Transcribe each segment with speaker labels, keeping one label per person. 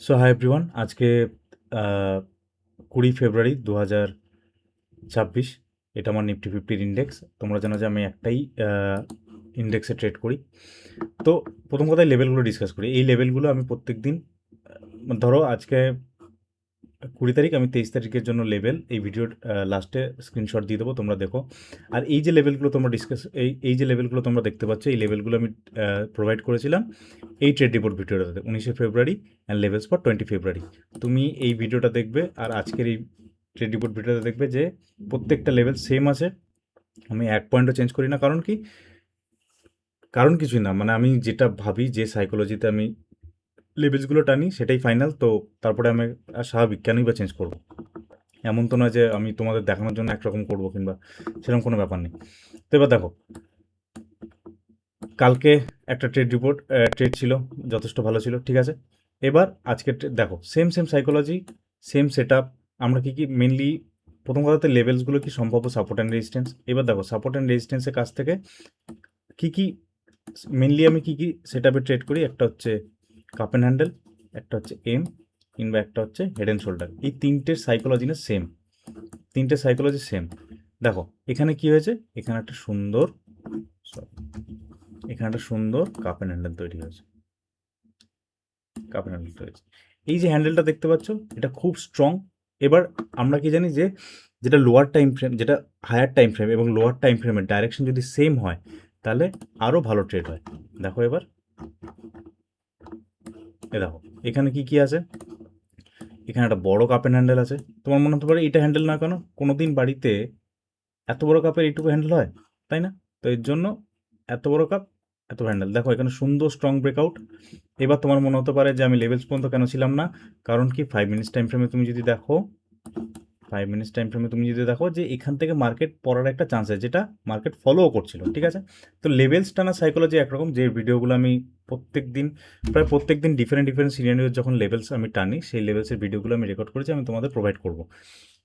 Speaker 1: So hi everyone, আজকে 20 ফেব্রুয়ারি 2026। এটা আমার নিফটি ফিফটির ইন্ডেক্স। তোমরা জানো যে আমি একটাই ইন্ডেক্সে ট্রেড করি। তো প্রথম কথায় লেভেলগুলো ডিসকাস করি। এই লেভেলগুলো আমি প্রত্যেক দিন, ধরো আজকে 20 তারিখ, আমি 23 তারিখের জন্য লেভেল এই ভিডিওর লাস্টে স্ক্রিনশট দিয়ে দেবো, তোমরা দেখো। আর এই যে লেভেলগুলো তোমরা এই যে লেভেলগুলো তোমরা দেখতে পাচ্ছ, এই লেভেলগুলো আমি প্রোভাইড করেছিলাম এই ট্রেড রিপোর্ট ভিডিওটাতে 19 ফেব্রুয়ারি অ্যান্ড লেভেলস ফর 20 ফেব্রুয়ারি। তুমি এই ভিডিওটা দেখবে আর আজকের এই ট্রেড রিপোর্ট ভিডিওটা দেখবে যে প্রত্যেকটা লেভেল সেম আছে। আমি এক পয়েন্টও চেঞ্জ করি না। কারণ কি? কারণ কিছুই না, মানে আমি যেটা ভাবি, যে সাইকোলজিতে আমি লেভেলসগুলো টানি সেটাই ফাইনাল। তো তারপরে আমি স্বাভাবিক কেনই বা চেঞ্জ করবো? এমন তো নয় যে আমি তোমাদের দেখানোর জন্য একরকম করবো কিংবা সেরকম কোনো ব্যাপার নেই। তো এবার দেখো, কালকে একটা ট্রেড ছিল, যথেষ্ট ভালো ছিল, ঠিক আছে। এবার আজকে দেখো, same same psychology, same set up. আমরা কি মেনলি, প্রথম কথাতে লেভেলসগুলো কি সম্ভাব্য সাপোর্ট অ্যান্ড রেজিস্ট্যান্স। এবার দেখো, সাপোর্ট অ্যান্ড রেজিস্ট্যান্সের কাছ থেকে কি মেনলি আমি কি সেট আপে ট্রেড করি। একটা হচ্ছে কাপ অ্যান্ড হ্যান্ডেল, একটা হচ্ছে এম, কিংবা একটা হচ্ছে হেড অ্যান্ড শোল্ডার। এই তিনটের সাইকোলজি না সেম, তিনটে সাইকোলজি সেম। দেখো এখানে কি হয়েছে, এখানে একটা সুন্দর, সরি, এখানে একটা সুন্দর কাপ অ্যান্ড হ্যান্ডেল তৈরি হয়েছে। কাপ অ্যান্ড হ্যান্ডেল তৈরি হয়েছে। এই যে হ্যান্ডেলটা দেখতে পাচ্ছ, এটা খুব স্ট্রং। এবার আমরা কি জানি যে যেটা লোয়ার টাইম ফ্রেম, যেটা হায়ার টাইম ফ্রেম এবং লোয়ার টাইম ফ্রেমের ডাইরেকশন যদি সেম হয় তাহলে আরও ভালো ট্রেড হয়। দেখো এবার, দেখো এখানে কি আছে, এখানে একটা বড় কাপ অ্যান্ড হ্যান্ডেল আছে। তোমার মনে হতে পারে এটা হ্যান্ডেল না কেন, কোনো দিন বাড়িতে এত বড় কাপের এইটুকু হ্যান্ডেল হয়, তাই না? তো এর জন্য এত বড় কাপ, এত হ্যান্ডেল। দেখো এখানে সুন্দর স্ট্রং ব্রেকআউট। এবার তোমার মনে হতে পারে যে আমি লেভেলস পর্যন্ত কেন ছিলাম না। কারণ কি, 5 মিনিটস টাইম ফ্রেমে তুমি যদি দেখো, 5 মিনিটস টাইম ফ্রেমে তুমি যদি দেখো যে এখান থেকে মার্কেট পড়ার একটা চান্স আছে, যেটা মার্কেট ফলোও করছিল, ঠিক আছে। তো লেভেলস টানা সাইকোলজি একরকম, যে ভিডিওগুলো আমি প্রায় প্রত্যেক দিন ডিফারেন্ট ডিফারেন্ট সিনারিওর যখন লেভেলস আমি টানি, সেই লেভেলসের ভিডিওগুলো আমি রেকর্ড করেছি, আমি তোমাদের প্রোভাইড করবো,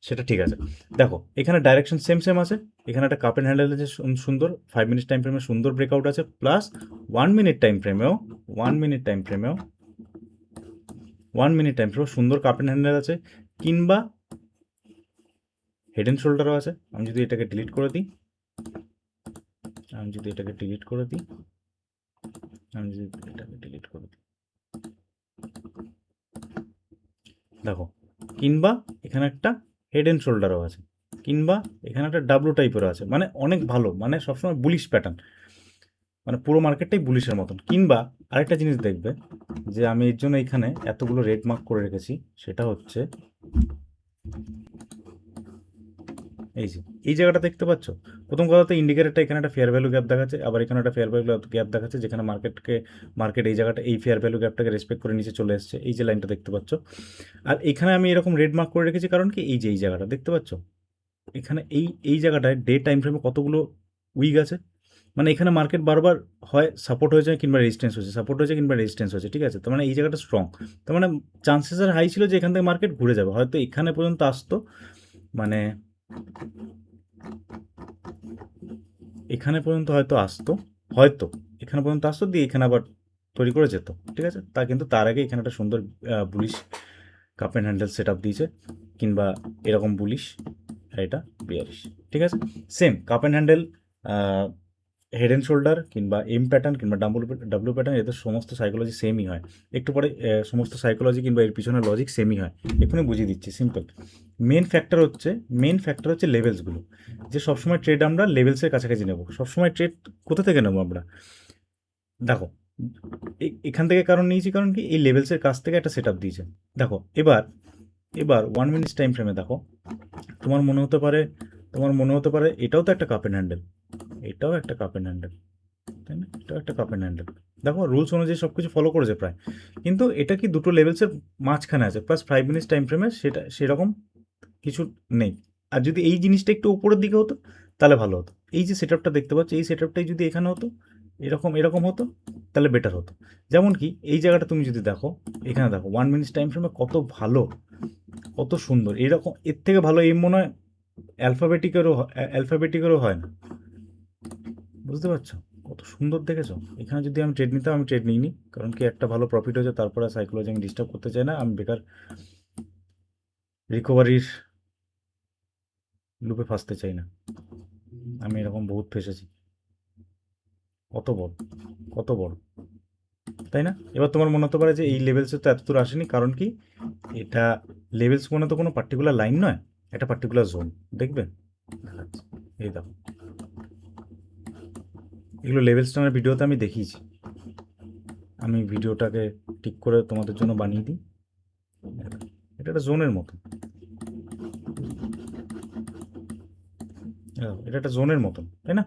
Speaker 1: সেটা ঠিক আছে। দেখো এখানে ডাইরেকশন সেম সেম আছে। এখানে একটা কাপ অ্যান্ড হ্যান্ডেল আছে সুন্দর, 5 মিনিটস টাইম ফ্রেমে সুন্দর ব্রেকআউট আছে, প্লাস 1 মিনিট টাইম ফ্রেমেও, 1 মিনিট টাইম ফ্রেমেও, 1 মিনিট টাইম ফ্রেমেও সুন্দর কাপ অ্যান্ড হ্যান্ডেল আছে, কিংবা হেড অ্যান্ড শোল্ডারও আছে। আমি যদি এটাকে ডিলিট করে দিই, আমি যদি এটাকে ডিলিট করে দিই, আমি যদি এটাকে ডিলিট করে দিই, দেখো, কিংবা এখানে একটা হেড অ্যান্ড শোল্ডারও আছে, কিংবা এখানে একটা ডাব্লু টাইপেরও আছে। মানে অনেক ভালো, মানে সবসময় বুলিশ প্যাটার্ন, মানে পুরো মার্কেটটাই বুলিশের মতন। কিংবা আরেকটা জিনিস দেখবে, যে আমি এর জন্য এখানে এতগুলো রেড মার্ক করে রেখেছি, সেটা হচ্ছে এই যে এই জায়গাটা দেখতে পাচ্ছ। প্রথম কথা তো ইন্ডিকেটারটা এখানে একটা ফেয়ার ভ্যালু গ্যাপ দেখাচ্ছে, আবার এখানে একটা ফেয়ার ভ্যালু গ্যাপ দেখাচ্ছে, যেখানে মার্কেট এই জায়গাটা, এই ফেয়ার ভ্যালু গ্যাপটাকে রেসপেক্ট করে নিচে চলে এসছে, এই যে লাইনটা দেখতে পাচ্ছ। আর এখানে আমি এরকম রেড মার্ক করে রেখেছি, কারণ কি, এই যে এই জায়গাটা দেখতে পাচ্ছ, এখানে এই জায়গাটায় ডে টাইম ফ্রেমে কতগুলো উইক আছে। মানে এখানে মার্কেট বারবার হয় সাপোর্ট হয়েছে কিংবা রেজিস্ট্যান্স হয়েছে, সাপোর্ট হয়েছে কিংবা রেজিস্ট্যান্স হয়েছে, ঠিক আছে। তার মানে এই জায়গাটা স্ট্রং, তার মানে চান্সেস আর হাই ছিল যে এখান থেকে মার্কেট ঘুরে যাবে, হয়তো এখানে পর্যন্ত আসতো, মানে এখানে পর্যন্ত হয়তো আসতো, হয়তো এখানে পর্যন্ত আসতো, দিয়ে এখানে আবার তৈরি করে যেত, ঠিক আছে। কিন্তু তার আগে এখানে একটা সুন্দর bullish cup and handle set up দিয়েছে, কিংবা এরকম বুলিশ, আর এটা বিয়ারিশ, ঠিক আছে। Same cup and handle, head and shoulder, কিংবা এম প্যাটার্ন, কিংবা ডাব্লু প্যাটার্ন, এদের সমস্ত সাইকোলজি সেমই হয়। একটু পরে সমস্ত সাইকোলজি কিংবা এর পিছনের লজিক সেমই হয়, এক্ষুনি বুঝিয়ে দিচ্ছি, সিম্পল। মেন ফ্যাক্টর হচ্ছে লেভেলসগুলো, যে সবসময় ট্রেড আমরা লেভেলসের কাছাকাছি নেব। সবসময় ট্রেড কোথা থেকে নেবো আমরা? দেখো এখান থেকে কারণ নিয়েছি, কারণ কি, এই লেভেলসের কাছ থেকে একটা সেট আপ দিয়েছে। দেখো এবার 1 মিনিট টাইম ফ্রেমে দেখো, তোমার মনে হতে পারে এটাও তো একটা কাপ অ্যান্ড হ্যান্ডেল, এটাও একটা কাপ অ্যান্ড হ্যান্ডেল, তাই না? এটাও একটা কাপ অ্যান্ড হ্যান্ডেল। দেখো রুলস অনুযায়ী সব কিছু ফলো করেছে প্রায়, কিন্তু এটা কি দুটো লেভেলসের মাঝখানে আছে, প্লাস 5 মিনিটস টাইম ফ্রেমে সেটা সেরকম কিছু নেই। আর যদি এই জিনিসটা একটু উপরের দিকে হতো তাহলে ভালো হতো। এই যে সেট আপটা দেখতে পাচ্ছ, এই সেট আপটাই যদি এখানে হতো, এরকম হতো, তাহলে বেটার হতো। যেমন কি এই জায়গাটা তুমি যদি দেখো, এখানে দেখো 1 মিনিট টাইম ফ্রেমে কত ভালো, কত সুন্দর, এরকম এর থেকে ভালো এম মনে হয় অ্যালফাবেটিকেরও হয় না, বুঝতে পারছো? কত সুন্দর দেখেছো? এখানে যদি আমি ট্রেড নিতাম, আমি ট্রেড নিইনি, কারণ কি একটা ভালো প্রফিট হয়েছে, তারপরে সাইকোলজি আমি ডিস্টার্ব করতে চাই না, আমি বেকার রিকভারির লুপে ফাঁসতে চাই না। আমি এরকম বহুত ফেসেছি। কত বড়, কত বড়, তাই না? এবার তোমার মনে হতে পারে যে এই লেভেলসে তো এত দূর আসেনি, কারণ কি এটা লেভেলস মানে তো কোনো পার্টিকুলার লাইন নয়, একটা পার্টিকুলার জোন। দেখবে দেখাচ্ছি, এই দেখো, এগুলো লেভেলস টানার ভিডিওতে আমি দেখিয়েছি। আমি ভিডিওটাকে ঠিক করে তোমাদের জন্য বানিয়ে দিই। এটা একটা জোনের মতো, এটা একটা জোনের মতন, তাই না?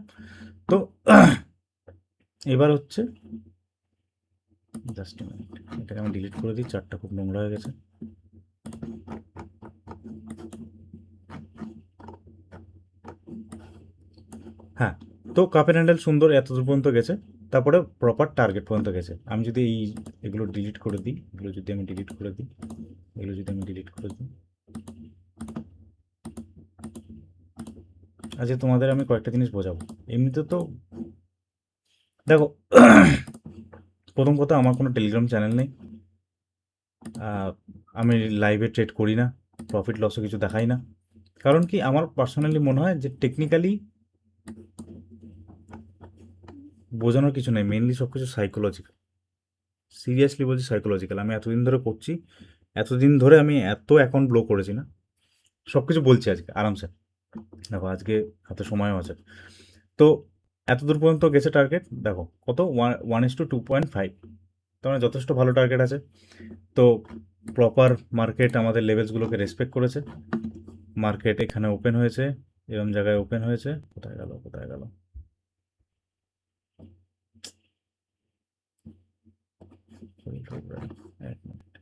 Speaker 1: তো এবার হচ্ছে জাস্ট মিনিট, এটাকে আমি ডিলিট করে দিই, চারটা খুব নোংরা হয়ে গেছে। হ্যাঁ, তো কাপের হ্যান্ডেল সুন্দর এতদূর পর্যন্ত গেছে, তারপরে প্রপার টার্গেট পর্যন্ত গেছে। আমি যদি এগুলো ডিলিট করে দিই, এগুলো যদি আমি ডিলিট করে দিই, এগুলো যদি আমি ডিলিট করে দিই, আচ্ছা তোমাদের আমি কয়েকটা জিনিস বোঝাবো। এমনিতে তো দেখো, প্রথম কথা, আমার কোনো টেলিগ্রাম চ্যানেল নেই, আমি লাইভে ট্রেড করি না, প্রফিট লসও কিছু দেখাই না। কারণ কি আমার পার্সোনালি মনে হয় যে টেকনিক্যালি বোঝানোর কিছু নেই, মেনলি সব কিছু সাইকোলজিক্যাল। সিরিয়াসলি বলছি, সাইকোলজিক্যাল। আমি এতদিন ধরে করছি, এতদিন ধরে আমি এত অ্যাকাউন্ট ব্লো করেছি না, সব কিছু বলছি আজকে আরামসে। দেখো আজকে হাতে সময়ও আছে। তো এতদূর পর্যন্ত গেছে টার্গেট, দেখো কত, 1:2.5, তার মানে যথেষ্ট ভালো টার্গেট আছে। তো প্রপার মার্কেট আমাদের লেভেলসগুলোকে রেসপেক্ট করেছে। মার্কেট এখানে ওপেন হয়েছে, এরকম জায়গায় ওপেন হয়েছে, কোথায় গেল, কোথায় গেল, এক মিনিট।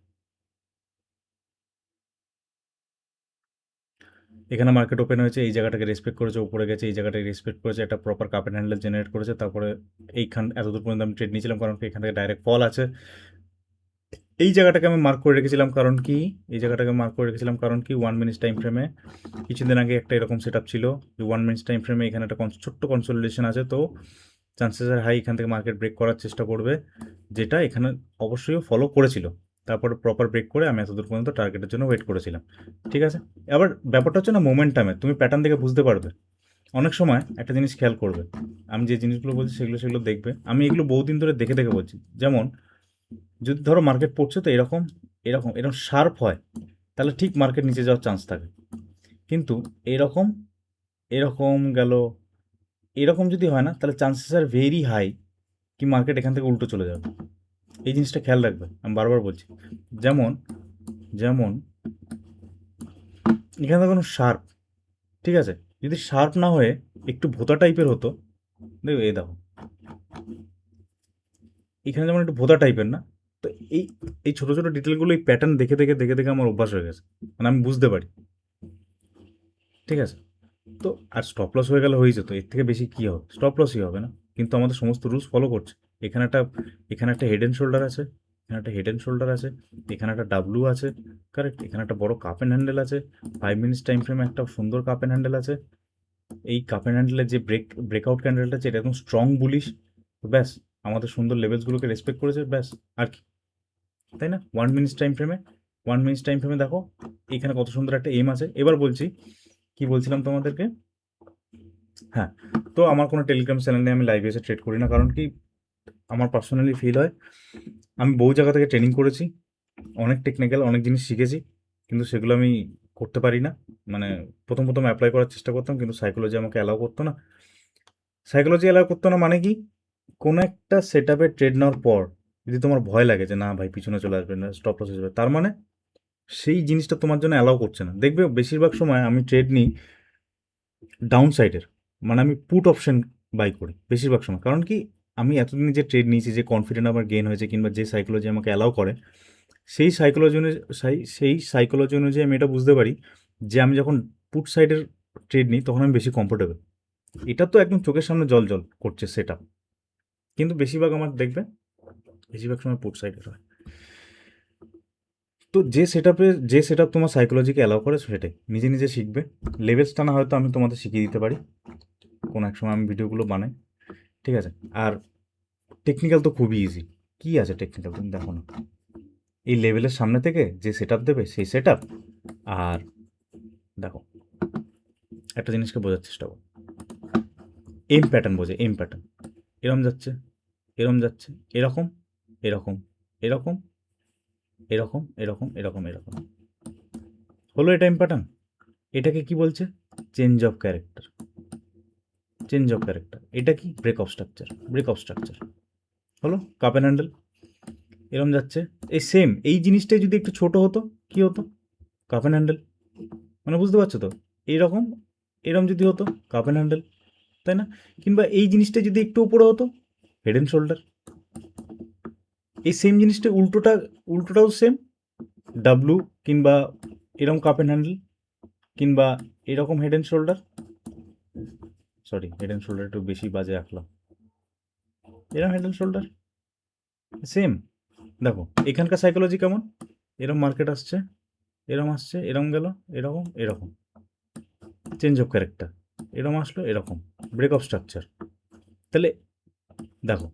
Speaker 1: এখানে মার্কেট ওপেন হয়েছে, এই জায়গাটাকে রেসপেক্ট করেছে, উপরে গেছে, এই জায়গাটাকে রেসপেক্ট করেছে, একটা proper cup and handle generate করেছে, তারপরে এইখান এতদূর পর্যন্ত আমি ট্রেড নিয়েছিলাম, কারণ কি এখান থেকে ডাইরেক্ট ফল আছে। এই জায়গাটাকে আমি মার্ক করে রেখেছিলাম, কারণ কি এই জায়গাটাকে মার্ক করে রেখেছিলাম কারণ কি 1 মিনিট টাইম ফ্রেমে কিছুদিন আগে একটা এরকম সেট আপ ছিল যে 1 মিনিট টাইম ফ্রেমে এখানে একটা ছোট্ট কনসোলিডেশন আছে। তো চান্সেস আর হাই এখান থেকে মার্কেট ব্রেক করার চেষ্টা করবে, যেটা এখানে অবশ্যই ফলো করেছিল। তারপরে প্রপার ব্রেক করে আমি এতদূর পর্যন্ত টার্গেটের জন্য ওয়েট করেছিলাম, ঠিক আছে। এবার ব্যাপারটা হচ্ছে না মোমেন্টামে, তুমি প্যাটার্ন দেখে বুঝতে পারবে। অনেক সময় একটা জিনিস খেয়াল করবে, আমি যে জিনিসগুলো বলছি সেগুলো সেগুলো দেখবে, আমি এগুলো বহুদিন ধরে দেখে দেখে বলছি। যেমন যদি ধরো মার্কেট পড়ছে তো এরকম এরকম এরকম শার্প হয়, তাহলে ঠিক মার্কেট নিচে যাওয়ার চান্স থাকে। কিন্তু এরকম এরকম গেল, এরকম যদি হয় না, তাহলে চান্সেস আর ভেরি হাই কি মার্কেট এখান থেকে উল্টো চলে যাবে। এই জিনিসটা খেয়াল রাখবে, আমি বারবার বলছি। যেমন যেমন এখানে কোনো শার্প, ঠিক আছে, যদি শার্প না হয়ে একটু ভোতা টাইপের হতো, দেখো এই দেখো এখানে যেমন একটু ভোতা টাইপের না, তো এই এই ছোটো ছোটো ডিটেলগুলো এই প্যাটার্ন দেখে দেখে দেখে দেখে আমার অভ্যাস হয়ে গেছে, মানে আমি বুঝতে পারি, ঠিক আছে। তো আর স্টপ লস হয়ে গেলে হয়েছে, তো এর থেকে বেশি কী হবে, স্টপ লসই হবে না। কিন্তু আমাদের সমস্ত রুলস ফলো করছে। এখানে একটা এখানে একটা হেড অ্যান্ড শোল্ডার আছে, এখানে একটা হেড অ্যান্ড শোল্ডার আছে, এখানে একটা ডাব্লু আছে, কারেক্ট, এখানে একটা বড় কাপ অ্যান্ড হ্যান্ডেল আছে, 5 মিনিটস টাইম ফ্রেমে একটা সুন্দর কাপ অ্যান্ড হ্যান্ডেল আছে। এই কাপ অ্যান্ড হ্যান্ডেলের যে ব্রেকআউট ক্যান্ডেলটা আছে, এটা একদম স্ট্রং বুলিশ। ব্যাস, আমাদের সুন্দর লেভেলসগুলোকে রেসপেক্ট করেছে, ব্যাস। আর কি, তাই না? 1 মিনিটস টাইম ফ্রেমে 1 মিনিটস টাইম ফ্রেমে দেখো এখানে কত সুন্দর একটা এম আছে। এবার বলছি, কি বলছিলাম তোমাদেরকে, হ্যাঁ, তো আমার কোনো টেলিগ্রাম চ্যানেল নেই, আমি লাইভে এসে ট্রেড করি না, কারণ কি আমার পার্সোনালি ফিল হয় আমি বহু জায়গা থেকে ট্রেনিং করেছি, অনেক টেকনিক্যাল অনেক জিনিস শিখেছি, কিন্তু সেগুলো আমি করতে পারি না। মানে প্রথম প্রথম অ্যাপ্লাই করার চেষ্টা করতাম, কিন্তু সাইকোলজি আমাকে অ্যালাউ করতো না। সাইকোলজি অ্যালাউ করতো না মানে কি, কোনো একটা সেট আপে ট্রেড নেওয়ার পর যদি তোমার ভয় লাগে যে না ভাই পিছনে চলে আসবে না, স্টপ লস হয়ে যাবে, তার মানে সেই জিনিসটা তোমার জন্য অ্যালাউ করছে না। দেখবে বেশিরভাগ সময় আমি ট্রেড নিই ডাউন সাইডের, মানে আমি পুট অপশন বাই করি বেশিরভাগ সময়। কারণ কি আমি এতদিন যে ট্রেড নিয়েছি, যে কনফিডেন্ট আমার গেইন হয়েছে, কিংবা যে সাইকোলজি আমাকে অ্যালাউ করে, সেই সাইকোলজি অনুযায়ী আমি এটা বুঝতে পারি যে আমি যখন পুট সাইডের ট্রেড নিই তখন আমি বেশি কমফোর্টেবল। এটা তো একদম চোখের সামনে জল জল করছে সেটা, কিন্তু বেশিরভাগ আমার দেখবে বেশিরভাগ সময় পুট সাইডের হয়। তো যে সেট আপ তোমার সাইকোলজিকে অ্যালাউ করে সেটাই নিজে নিজে শিখবে। লেভেলসটা না হয়তো আমি তোমাদের শিখিয়ে দিতে পারি, কোনো এক সময় আমি ভিডিওগুলো বানাই, ঠিক আছে। আর টেকনিক্যাল তো খুবই ইজি। কি আছে টেকনিক্যাল তুমি দেখো না, এই লেভেলের সামনে থেকে যে সেট আপ দেবে সেই সেট আপ। আর দেখো, একটা জিনিসকে বোঝার চেষ্টা করো, এম প্যাটার্ন বোঝে, এম প্যাটার্ন এরম যাচ্ছে, এরম যাচ্ছে, এরকম, এরকম, এরকম, এরকম, এরকম, এরকম, এরকম, হলো এটা এম প্যাটার্ন। এটাকে কি বলছে? Change of character, change of character. এটা কি? Break of structure, break of structure. হলো কাপ অ্যান্ড হ্যান্ডেল, এরম যাচ্ছে। এই সেম এই জিনিসটাই যদি একটু ছোট হতো, কি হতো? Cup and handle. মানে বুঝতে পারছো তো? এইরকম, এরম যদি হতো, কাপ অ্যান্ড হ্যান্ডেল, তাই না? কিংবা এই জিনিসটা যদি একটু উপরে হতো, হেড অ্যান্ড শোল্ডার। এই সেম জিনিসটা উল্টোটা, উল্টোটাও সেম, ডাব্লু, কিংবা এরকম কাপ অ্যান্ড হ্যান্ডেল, কিংবা এরকম head and shoulder. Sorry, head and shoulder একটু বেশি বাজে আঁকলাম। এরকম হেড অ্যান্ড শোল্ডার সেম। দেখো এখানকার সাইকোলজি কেমন, এরকম মার্কেট আসছে, এরকম আসছে, এরকম গেল, এরকম, এরকম, চেঞ্জ অফ ক্যারেক্টার, এরকম আসলো, এরকম, ব্রেক অফ স্ট্রাকচার। তাহলে দেখো,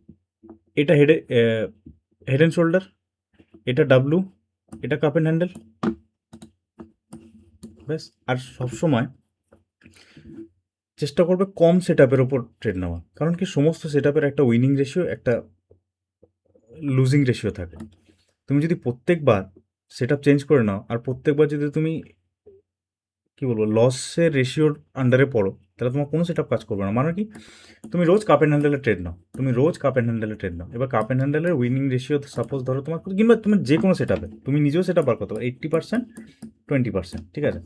Speaker 1: এটা হেড অ্যান্ড শোল্ডার, এটা ডাব্লু, এটা কাপ অ্যান্ড হ্যান্ডেল, ব্যাস। আর সবসময় চেষ্টা করবে কম সেট আপের ওপর ট্রেড নেওয়া, কারণ কি সমস্ত সেট আপের একটা উইনিং রেশিও, একটা লুজিং রেশিও থাকে। তুমি যদি প্রত্যেকবার সেট আপ চেঞ্জ করে নাও, আর প্রত্যেকবার যদি তুমি কি বলবো লসের রেশিওর আন্ডারে পড়ো, তাহলে তোমার কোনো সেট আপ কাজ করবে না। মানে কি, তুমি রোজ কাপ অ্যান্ড হ্যান্ডেলে ট্রেড নাও, তুমি রোজ কাপ অ্যান্ড হ্যান্ডেলে ট্রেড নাও, এবার কাপ অ্যান্ড হ্যান্ডেলের উইনিং রেশিও সাপোজ ধরো তোমার, কিংবা তোমার যে কোনো সেট আপে তুমি নিজেও সেট আপ বার করতে পারো 80%, 20%, ঠিক আছে।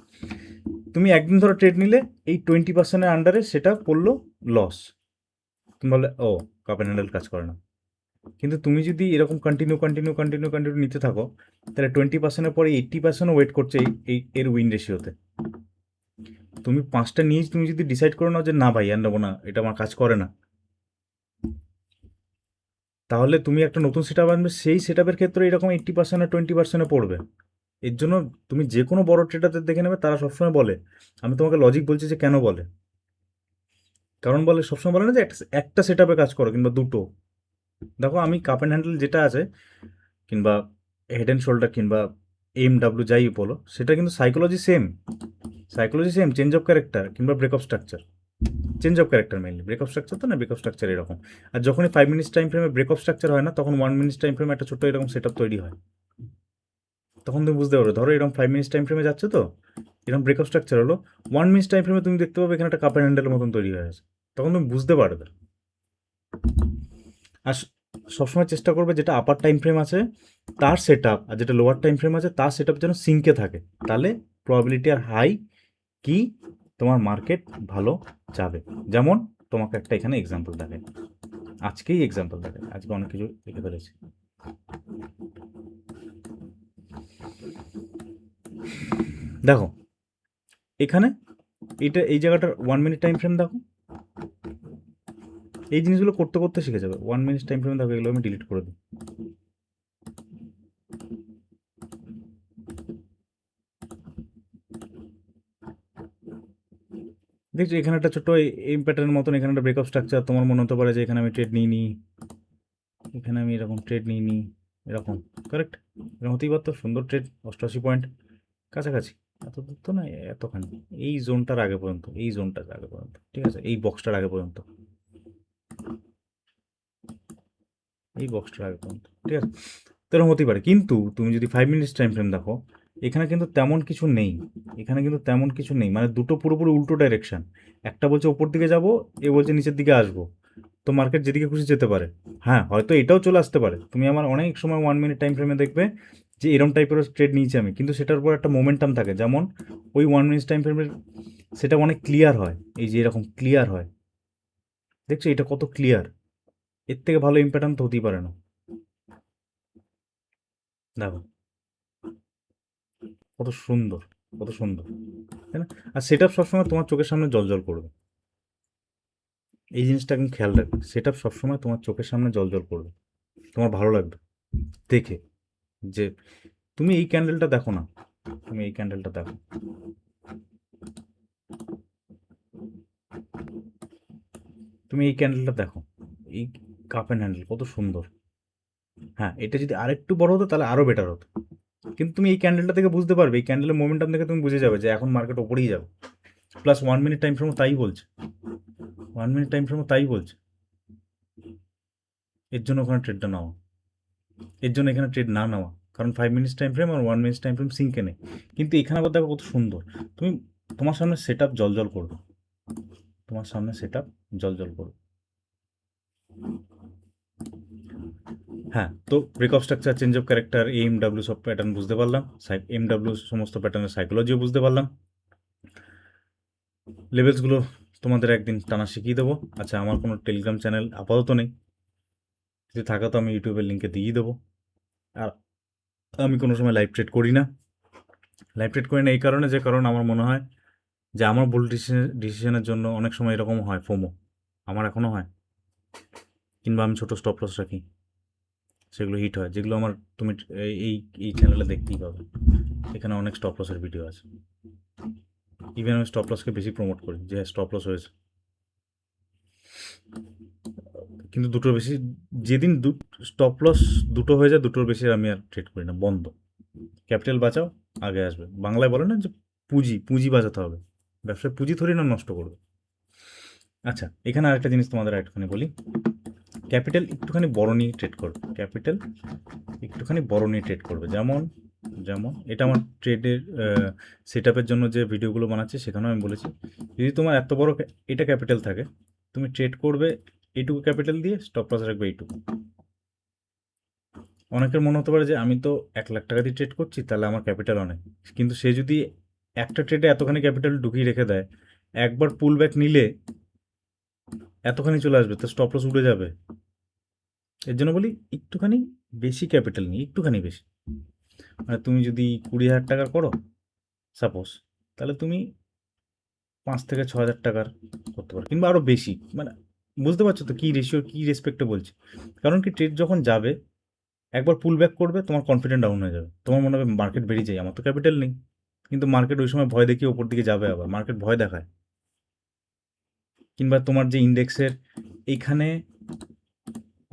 Speaker 1: তুমি একদিন ধরো ট্রেড নিলে, এই 20%-এর আন্ডারে সেটা পড়লো লস, তুমি বললে ও কাপ অ্যান্ড হ্যান্ডেল কাজ করে না। কিন্তু তুমি যদি এরকম কন্টিনিউ কন্টিনিউ কন্টিনিউ কন্টিনিউ নিতে থাকো, তাহলে 20%-এর পরে 80%ও ওয়েট করছে এই এর উইন রেশিওতে। তুমি 5টা নিয়ে তুমি যদি ডিসাইড করে নাও যে না ভাই আর নেবো না, এটা আমার কাজ করে না, তাহলে তুমি একটা নতুন সেট আপ আনবে, সেই সেট আপের ক্ষেত্রে এরকম 80% আর 20%-এ পড়বে। এর জন্য তুমি যে কোনো বড় ট্রেডারদের দেখে নেবে, তারা সবসময় বলে, আমি তোমাকে লজিক বলছি যে কেন বলে, কারণ বলে সবসময় বলে না যে একটা একটা সেট আপে কাজ করো, কিংবা দুটো। দেখো আমি কাপ অ্যান্ড হ্যান্ডেল যেটা আছে, কিংবা হেড অ্যান্ড শোল্ডার, কিংবা এম ডাব্লিউ যাই বলো, সেটা কিন্তু psychology same, psychology same, change of character কিংবা break of structure, change of character mainly, break of structure তো না, ব্রেক অফ স্ট্রাকচার এরকম। আর যখনই 5 মিনিটস টাইম ফ্রেমে ব্রেক অফ স্ট্রাকচার হয় না, তখন 1 মিনিট টাইম ফ্রেমে একটা ছোট্ট এরকম সেট আপ তৈরি হয়। তখন তুমি বুঝতে পারো, ধরো এরকম 5 মিনিটস টাইম ফ্রেমে যাচ্ছে তো, এরকম ব্রেক অফ স্ট্রাকচার হলো, 1 মিনিট টাইম ফ্রেমে তুমি দেখতে পাবে এখানে একটা কাপ অ্যান্ড হ্যান্ডেলের মতন তৈরি হয়ে আছে, তখন তুমি বুঝতে পারবে। আর সবসময় চেষ্টা করবে যেটা আপার টাইম ফ্রেম আছে তার সেট আপ, আর যেটা লোয়ার টাইম ফ্রেম আছে তার সেট আপ যেন সিঙ্কে থাকে, তাহলে প্রবাবিলিটি আর হাই কি তোমার মার্কেট ভালো যাবে। যেমন তোমাকে একটা এখানে এক্সাম্পল দেখাই, আজকেই এক্সাম্পল দেখাই, আজকে অনেক কিছু লিখে ফেলেছি। দেখো এখানে এটা, এই জায়গাটার 1 মিনিট টাইম ফ্রেম দেখো, এই জিনিসগুলো করতে করতে শিখে যাবে। 1 মিনিট টাইম ফ্রেম দেখো, এগুলো আমি ডিলিট করে দিই। দেখছো এখানে একটা ছোট্ট এই প্যাটার্নের মতন, এখানে একটা ব্রেকআপ স্ট্রাকচার, তোমার মনে হতে পারে যে এখানে আমি ট্রেড নিই নি, এখানে আমি এরকম ট্রেড নিই নি, এরকম কারেক্ট, এরকম হতেই পারতো। সুন্দর ট্রেড, 88 পয়েন্ট কাছাকাছি, এত দূর তো না, এতখানি, এই জোনটার আগে পর্যন্ত, এই জোনটার আগে পর্যন্ত, ঠিক আছে, এই বক্সটার আগে পর্যন্ত, এই বক্সটার আগে পর্যন্ত, ঠিক আছে, তো এরকম হতেই পারে। কিন্তু তুমি যদি 5 মিনিটস টাইম ফ্রেম দেখো, এখানে কিন্তু তেমন কিছু নেই, এখানে কিন্তু তেমন কিছু নেই, মানে দুটো পুরোপুরি উল্টো ডাইরেকশন। একটা বলছে ওপর দিকে যাব, এ বলছে নিচের দিকে আসবো, তো মার্কেট যেদিকে খুশি যেতে পারে। হ্যাঁ হয়তো এটাও চলে আসতে পারে, তুমি আমার অনেক সময় 1 মিনিট টাইম ফ্রেমে দেখবে যে এরম টাইপের ট্রেড নিয়েছি আমি, কিন্তু সেটার উপর একটা মোমেন্টাম থাকে, যেমন ওই 1 মিনিট টাইম ফ্রেমের সেটা অনেক ক্লিয়ার হয়, এই যে এরকম ক্লিয়ার হয়, দেখছো এটা কত ক্লিয়ার, এর থেকে ভালো ইম্প্যাটার্ন তো হতেই পারে না। দেখো কত সুন্দর, কত সুন্দর, তাই না? আর সেট আপ সবসময় তোমার চোখের সামনে জল করবে, এই জিনিসটা একদম খেয়াল রাখবে, সেট আপ সবসময় তোমার চোখের সামনে জল করবে, তোমার ভালো লাগবে দেখে, যে তুমি এই ক্যান্ডেলটা দেখো না, তুমি এই ক্যান্ডেলটা দেখো, তুমি এই ক্যান্ডেলটা দেখো, এই কাপ অ্যান্ড হ্যান্ডেল কত সুন্দর। হ্যাঁ, এটা যদি আরেকটু বড় হতো তাহলে আরও বেটার হতো। কিন্তু তুমি এই ক্যান্ডেলটা থেকে বুঝতে পারবে, এই ক্যান্ডেলের মোমেন্টাম দেখে তুমি বুঝে যাবে যে এখন মার্কেট ওপরেই যাবে। প্লাস 1 মিনিট টাইম ফ্রেমও তাই বলছে, 1 মিনিট টাইম ফ্রেমও তাই বলছে। এর জন্য ওখানে ট্রেডটা নেওয়া, এর জন্য এখানে ট্রেড না নেওয়া, কারণ 5 মিনিটস টাইম ফ্রেম আর 1 মিনিটস টাইম ফ্রেম সিঙ্কে নেই। কিন্তু এখানে আবার দেখো কত সুন্দর, তুমি তোমার সামনে সেট আপ জল করবে, তোমার সামনে সেট আপ জল করবে। হ্যাঁ, তো break of structure, change of character, AMW সব প্যাটার্ন বুঝতে পারলাম, AMW সমস্ত প্যাটার্নের সাইকোলজিও বুঝতে পারলাম। লেভেলসগুলো তোমাদের একদিন টানা শিখিয়ে দেবো। আচ্ছা, আমার কোনো টেলিগ্রাম চ্যানেল আপাতত নেই, যদি থাকা তো আমি ইউটিউবের লিঙ্কে দিয়ে দেবো। আর আমি কোনো সময় লাইভ ট্রেড করি না, লাইভ ট্রেড করি না এই কারণে, যে কারণ আমার মনে হয় যে আমার ভুল ডিসিশনের জন্য অনেক সময় এরকম হয়, ফোমো আমার এখনও হয়, কিংবা আমি ছোটো স্টপ লস রাখি, সেগুলো হিট হয়, যেগুলো আমার তুমি এই এই চ্যানেলে দেখতেই পাবে। এখানে অনেক স্টপ লসের ভিডিও আছে, ইভেন আমি স্টপ লসকে বেশি প্রমোট করি যে স্টপ লস হয়েছে। কিন্তু দুটোর বেশি, যেদিন স্টপ লস দুটো হয়ে যায়, দুটোর বেশি আমি আর ট্রেড করি না, বন্ধ। ক্যাপিটাল বাঁচাও, আগে আসবে। বাংলায় বলে না যে পুঁজি বাঁচাতে হবে, ব্যবসায় পুঁজি থরি না নষ্ট করবে। আচ্ছা, এখানে আরেকটা জিনিস তোমাদের একটুখানি বলি, ক্যাপিটাল একটুখানি বড় নিয়ে ট্রেড করবে, ক্যাপিটাল একটুখানি বড় নিয়ে ট্রেড করবে। যেমন যেমন এটা আমার ট্রেডের সেট আপের জন্য যে ভিডিওগুলো বানাচ্ছি সেখানেও আমি বলেছি, যদি তোমার এত বড় এটা ক্যাপিটাল থাকে, তুমি ট্রেড করবে এইটুকু ক্যাপিটাল দিয়ে, স্টপ লস রাখবে এইটুকু। অনেকের মনে হতে পারে যে আমি তো 1 লাখ টাকা দিয়ে ট্রেড করছি, তাহলে আমার ক্যাপিটাল অনেক, কিন্তু সে যদি একটা ট্রেডে এতখানি ক্যাপিটাল ঢুকিয়ে রেখে দেয়, একবার পুল ব্যাক নিলে এতখানি চলে আসবে, তো স্টপ লস উঠে যাবে। এর জন্য বলি একটুখানি বেশি ক্যাপিটাল নিই, একটুখানি বেশি। মানে তুমি যদি 20,000 টাকার করো সাপোজ, তাহলে তুমি 5 থেকে 6 হাজার টাকার করতে পারো, কিংবা আরও বেশি। মানে বুঝতে পারছো তো কী রেশিও, কী রেসপেক্টে বলছি। কারণ কি, ট্রেড যখন যাবে, একবার পুল ব্যাক করবে, তোমার কনফিডেন্ট ডাউন হয়ে যাবে, তোমার মনে হবে মার্কেট বেরিয়ে যায়, আমার তো ক্যাপিটাল নেই। কিন্তু মার্কেট ওই সময় ভয় দেখিয়ে ওপর দিকে যাবে, আবার মার্কেট ভয় দেখায়। কিংবা তোমার যে ইন্ডেক্সের এইখানে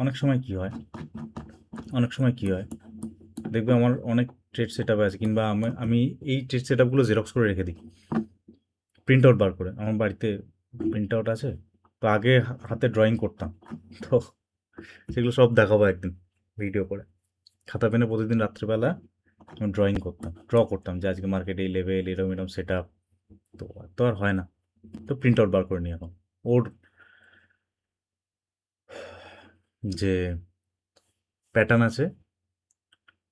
Speaker 1: অনেক সময় কি হয়, অনেক সময় কি হয় দেখবে, আমার অনেক ট্রেড সেট আপ আছে, কিংবা আমি এই ট্রেড সেট আপগুলো জেরক্স করে রেখে দিই, প্রিন্ট আউট বার করে। আমার বাড়িতে প্রিন্ট আউট আছে, তো আগে হাতে ড্রয়িং করতাম, তো সেগুলো সব দেখাবো একদিন ভিডিও করে। খাতা পেনে প্রতিদিন রাত্রিবেলা আমি ড্রয়িং করতাম, ড্র করতাম যে আজকে মার্কেটে এই লেভেল, এরকম এরকম সেট আপ। তো আর হয় না, তো প্রিন্ট আউট বার করে নিই এখন। ওর যে প্যাটার্ন আছে,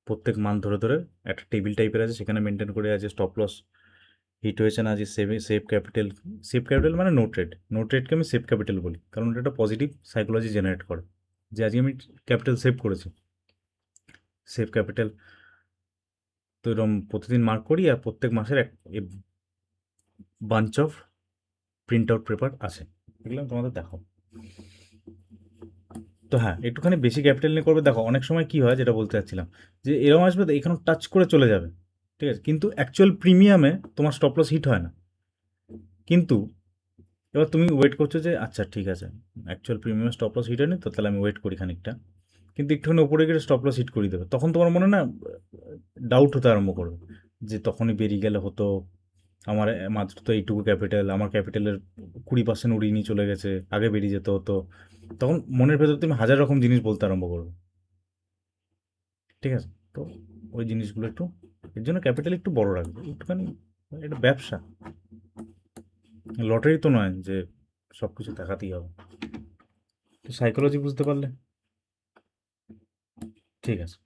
Speaker 1: প্রত্যেক মান্থ ধরে ধরে একটা টেবিল টাইপের আছে, সেখানে মেনটেন করে আছে স্টপ লস হিট হয়েছে না, যে সেভ ক্যাপিটাল। সেভ ক্যাপিটাল মানে নো ট্রেড, নো ট্রেডকে আমি সেভ ক্যাপিটাল বলি, কারণ এটা একটা পজিটিভ সাইকোলজি জেনারেট করে, যে আজকে আমি ক্যাপিটাল সেভ করেছি, সেভ ক্যাপিটাল। তো এরকম প্রতিদিন মার্ক করি, আর প্রত্যেক মাসের এক bunch of print out paper আছে, এগুলো আমি তোমাদের দেখাবো। তো হ্যাঁ, একটুখানি বেশি ক্যাপিটাল নিয়ে করবে। দেখো অনেক সময় কী হয়, যেটা বলতে চাচ্ছিলাম, যে এরকম আসবে তো এখানে টাচ করে চলে যাবে, ঠিক আছে, কিন্তু অ্যাকচুয়াল প্রিমিয়ামে তোমার স্টপ লস হিট হয় না। কিন্তু এবার তুমি ওয়েট করছো যে আচ্ছা ঠিক আছে, actual premium stop loss hit হয়নি তো, তাহলে আমি ওয়েট করি খানিকটা, কিন্তু একটুখানি ওপরে গেলে স্টপ লস হিট করে দেবে, তখন তোমার মনে না ডাউট হতে আরম্ভ করবে, যে তখনই বেরিয়ে গেলে হতো, আমার মাত্র তো এইটুকু ক্যাপিটাল, আমার ক্যাপিটালের 20% উড়িয়ে নিয়ে চলে গেছে, আগে বেরিয়ে যেতে হতো। তখন মনের ভেতর তুমি হাজার রকম জিনিস বলতে আরম্ভ করবে, ঠিক আছে। তো ওই জিনিসগুলো একটু, এর জন্য ক্যাপিটাল একটু বড় রাখবে একটুখানি, এটা ব্যবসা, লটারি তো নয় যে সব কিছু দেখাতেই হবে। তো সাইকোলজি বুঝতে পারলে ঠিক আছে,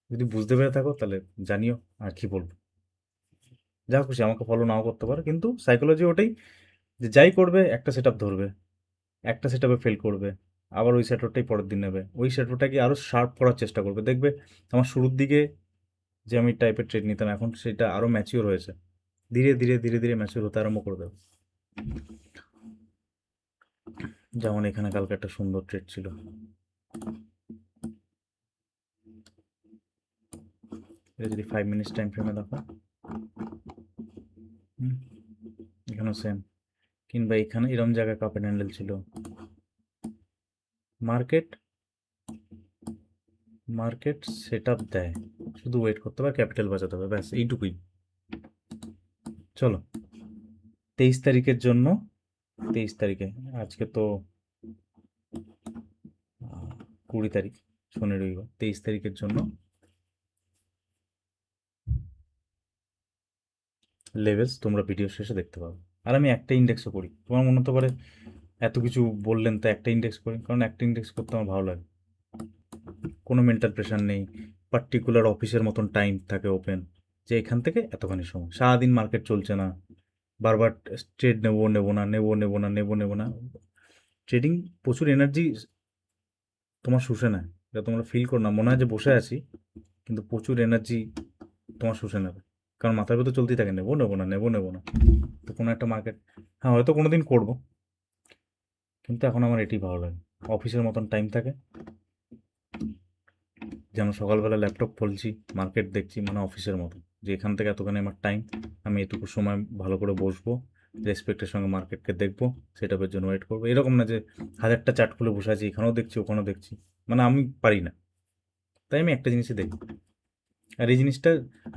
Speaker 1: যদি বুঝতে পেরে থাকো তাহলে জানিও, আর কি বলবো। যা খুশি, আমাকে ফলো নাও করতে পারো, কিন্তু সাইকোলজি ওটাই, যে যাই করবে একটা সেট আপ ধরবে, একটা সেট আপে ফেল করবে, আবার ওই সেটআপটাই পরের দিন নেবে, ওই সেটআপটাকে আরও শার্প করার চেষ্টা করবে। দেখবে আমার শুরুর দিকে যে আমি টাইপের ট্রেড নিতাম, এখন সেটা আরও ম্যাচিওর হয়েছে, ধীরে ধীরে ধীরে ধীরে ম্যাচিওর হতে আরম্ভ করে দেবে। যেমন এখানে কালকে একটা সুন্দর ট্রেড ছিল, এটা যদি 5 মিনিটস টাইম ফ্রেমে দেখো, এখানেও সেম, কিংবা এখানে এরম জায়গায় কাপ অ্যান্ড হ্যান্ডেল ছিল, মার্কেট মার্কেট সেট আপ দেয়, শুধু ওয়েট করতে হবে, ক্যাপিটাল বাঁচাতে হবে, ব্যাস এইটুকুই। চলো 23 তারিখের জন্য, 23 তারিখে, আজকে তো 20 তারিখ, শনি রবিবার, 23 তারিখের জন্য লেভেলস তোমরা ভিডিও শেষে দেখতে পাবে। আর আমি একটা ইন্ডেক্সও করি, তোমার মনে হতে পারে এত কিছু বললেন তো একটা ইন্ডেক্স করি, কারণ একটা ইন্ডেক্স করতে আমার ভালো লাগে, কোনো মেন্টাল প্রেশার নেই, পার্টিকুলার অফিসের মতন টাইম থাকে ওপেন, যে এখান থেকে এতখানি সময়, সারাদিন মার্কেট চলছে না, বারবার ট্রেড নেবো নেবো না, নেবো নেবো না, নেবো নেবো না। ট্রেডিং প্রচুর এনার্জি তোমার শুষে নেয়, এটা তোমরা ফিল করো না, মনে হয় যে বসে আছি, কিন্তু প্রচুর এনার্জি তোমার শুষে নেবে, কারণ মাথার ভেতর চলতেই থাকে নেবো নেবো না, নেবো নেবো না। তো কোনো একটা মার্কেট, হ্যাঁ হয়তো কোনো দিন করবো, কিন্তু এখন আমার এটাই ভালো লাগে, অফিসের মতন টাইম থাকে, যেন সকালবেলা ল্যাপটপ খুলছি, মার্কেট দেখছি, মানে অফিসের মতো, যে এখান থেকে এতখানি আমার টাইম, আমি এটুকু সময় ভালো করে বসবো, রেসপেক্টের সঙ্গে মার্কেটকে দেখবো, সেটআপের জন্য ওয়েট করবো, এরকম না যে হাজারটা চার্ট খুলে বসে আছি, এখানেও দেখছি ওখানেও দেখছি, মানে আমি পারি না, তাই আমি একটা জিনিসই দেখি। আর এই জিনিসটা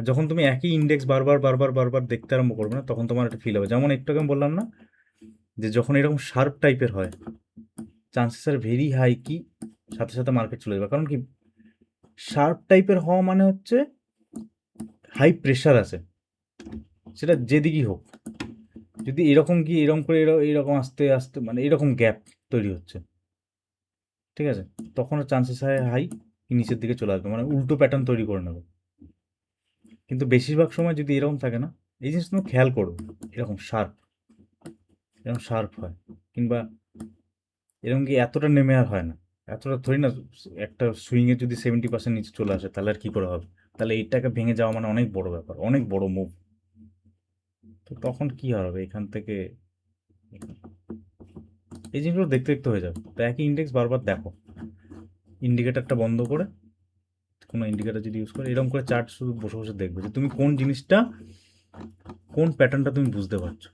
Speaker 1: যখন তুমি একই ইন্ডেক্স বারবার বারবার বারবার দেখতে আরম্ভ করবে না, তখন তোমার একটা ফিল হবে, যেমন একটু আগে আমি বললাম না, যে যখন এরকম শার্প টাইপের হয়, চান্সেস আর ভেরি হাই কি সাথে সাথে মার্কেট চলে যাবে, কারণ কি, শার্প টাইপের হওয়া মানে হচ্ছে হাই প্রেশার আছে, সেটা যেদিকেই হোক, যদি এরকম কি এরকম করে এরকম আস্তে আস্তে মানে এরকম গ্যাপ তৈরি হচ্ছে, ঠিক আছে, তখন চান্সেস হাই হাই নিচের দিকে চলে আসবে, মানে উল্টো প্যাটার্ন তৈরি করে নেবে। কিন্তু বেশিরভাগ সময় যদি এরকম থাকে না, এই জিনিস তুমি খেয়াল করো, এরকম শার্প, এরকম শার্প হয়, কিংবা এরকম কি এতটা নেমে আর হয় না, এতটা ধরি না, একটা সুইংয়ে যদি 70% নিচে চলে আসে, তাহলে আর কি করে হবে, তাহলে এইটাকে ভেঙে যাওয়া মানে অনেক বড় ব্যাপার, অনেক বড় মুভ। তো তখন কি হবে এখান থেকে, এই জিনিসগুলো দেখতে দেখতে হয়ে যাবে, তো একই ইন্ডেক্স বারবার দেখো, ইন্ডিকেটারটা বন্ধ করে, কোনো ইন্ডিকেটার যদি ইউজ করে, এরকম করে চার্ট শুধু বসে বসে দেখবে যে তুমি কোন জিনিসটা, কোন প্যাটার্নটা তুমি বুঝতে পারছো,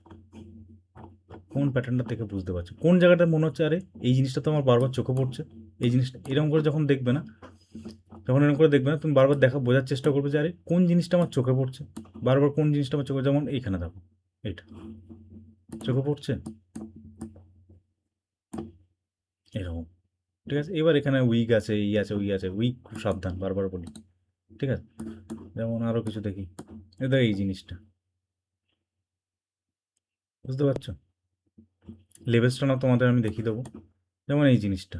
Speaker 1: কোন প্যাটার্নটা থেকে বুঝতে পারছো, কোন জায়গাটা মনে হচ্ছে আরে এই জিনিসটা তো আমার বারবার চোখে পড়ছে, এই জিনিসটা এরকম করে যখন দেখবে না, যখন এরকম করে দেখবে না, তুমি বারবার বোঝার চেষ্টা করবে যে আরে কোন জিনিসটা আমার চোখে পড়ছে, বারবার কোন জিনিসটা আমার চোখে, যেমন এইখানে দেখো, এইটা চোখে পড়ছে, এরকম, ঠিক আছে, এবার এখানে উইক আছে, এই আছে, ওই আছে, উইক খুব সাবধান, বারবার বলি, ঠিক আছে, যেমন আরও কিছু দেখি, এটা এই জিনিসটা, বুঝতে পারছো, লেভেলসটা না তোমাদের আমি দেখিয়ে দেবো, যেমন এই জিনিসটা,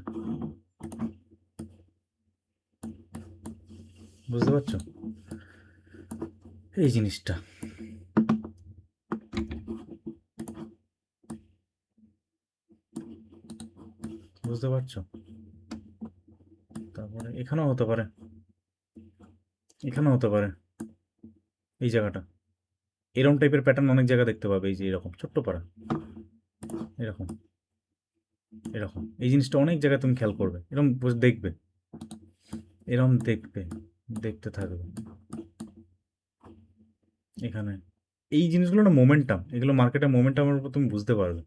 Speaker 1: বুঝতে পারছো, এই জিনিসটা, বুঝতে পারছো, তারপরে এখানেও হতে পারে, এখানেও হতে পারে, এই জায়গাটা, এরকম টাইপের প্যাটার্ন অনেক জায়গা দেখতে পাবে, এই যে এরকম ছোট্ট পাড়া, এরকম, এরকম, এই জিনিসটা অনেক জায়গায় তুমি খেয়াল করবে, এরকম দেখবে, এরকম দেখবে, দেখতে থাকবে, এখানে, এই জিনিসগুলো না মোমেন্টাম, এগুলো মার্কেটের মোমেন্টামের উপর তুমি বুঝতে পারবে,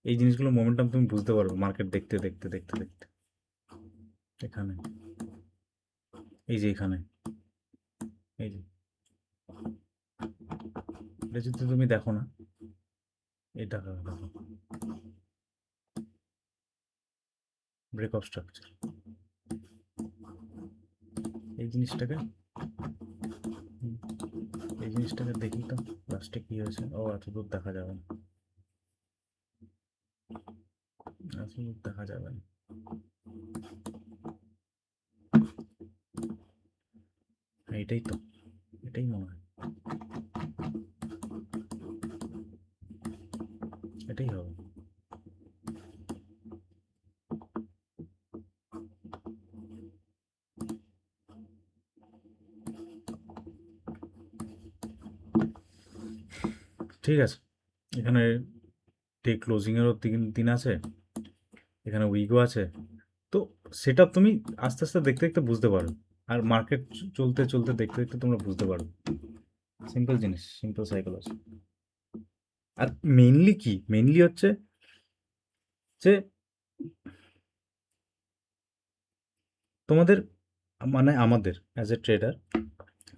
Speaker 1: এই জিনিসগুলো মোমেন্টাম তুমি বুঝতে পারবে মার্কেট দেখতে দেখতে দেখতে দেখতে, এখানে, এই যে এখানে, এই যে, এটা যদি তুমি দেখো না, এটা দেখো, ব্রেক অফ স্ট্রাকচার, এই জিনিসটাকে, এই জিনিসটাকে দেখি তো লাস্টে কি হয়েছে, ও এত দূর দেখা যাবে না, এত দূর দেখা যাবে না, হ্যাঁ, এটাই তো, এটাই মনে হয়, এটাই হবে, ঠিক আছে, এখানে ডে ক্লোজিংয়েরও দিন দিন আছে, এখানে উইকও আছে, তো সেটা তুমি আস্তে আস্তে দেখতে দেখতে বুঝতে পারো, আর মার্কেট চলতে চলতে দেখতে দেখতে তোমরা বুঝতে পারো, সিম্পল জিনিস, সিম্পল সাইকোলজি। আর মেইনলি কি, মেইনলি হচ্ছে যে তোমাদের মানে আমাদের অ্যাজ এ ট্রেডার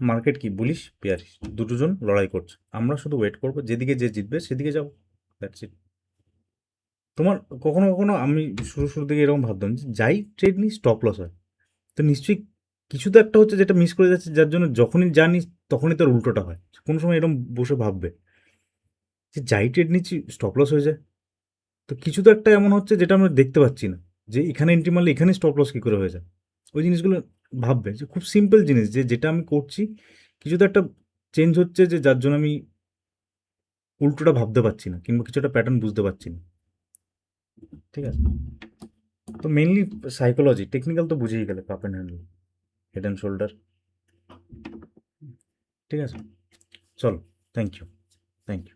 Speaker 1: মার্কেট কি বুলিশ বেয়ারিশ দুটোজন লড়াই করছে, আমরা শুধু ওয়েট করবো যেদিকে যে জিতবে সেদিকে যাবো, দ্যাটস ইট। তোমার কখনো কখনো আমি শুরুর দিকে এরকম ভাবতাম যে যাই ট্রেড নিই স্টপ লস হয়, তো নিশ্চয়ই কিছু তো একটা হচ্ছে যেটা মিস করে যাচ্ছে, যার জন্য যখনই জানি তখনই তার উল্টোটা হয়। কোনো সময় এরকম বসে ভাববে যে যাই ট্রেড নিচ্ছি স্টপ লস হয়ে যায়, তো কিছু তো একটা এমন হচ্ছে যেটা আমরা দেখতে পাচ্ছি না, যে এখানে এন্ট্রি মারলে এখানে স্টপ লস কী করে হয়ে যায়। ওই জিনিসগুলো ভাববে যে খুব সিম্পল জিনিস, যে যেটা আমি করছি কিছু তো একটা চেঞ্জ হচ্ছে, যে যার জন্য আমি উল্টোটা ভাবতে পারছি না, কিংবা কিছু একটা প্যাটার্ন বুঝতে পারছি না। ঠিক আছে, তো মেনলি সাইকোলজি, টেকনিক্যাল তো বুঝেই গেলে, cup and handle, head and shoulder. ঠিক আছে, চলো, থ্যাংক ইউ, থ্যাংক ইউ।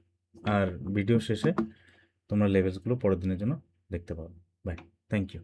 Speaker 1: আর ভিডিও শেষে তোমরা লেভেলসগুলো পরের দিনের জন্য দেখতে পাবে। Bye, thank you.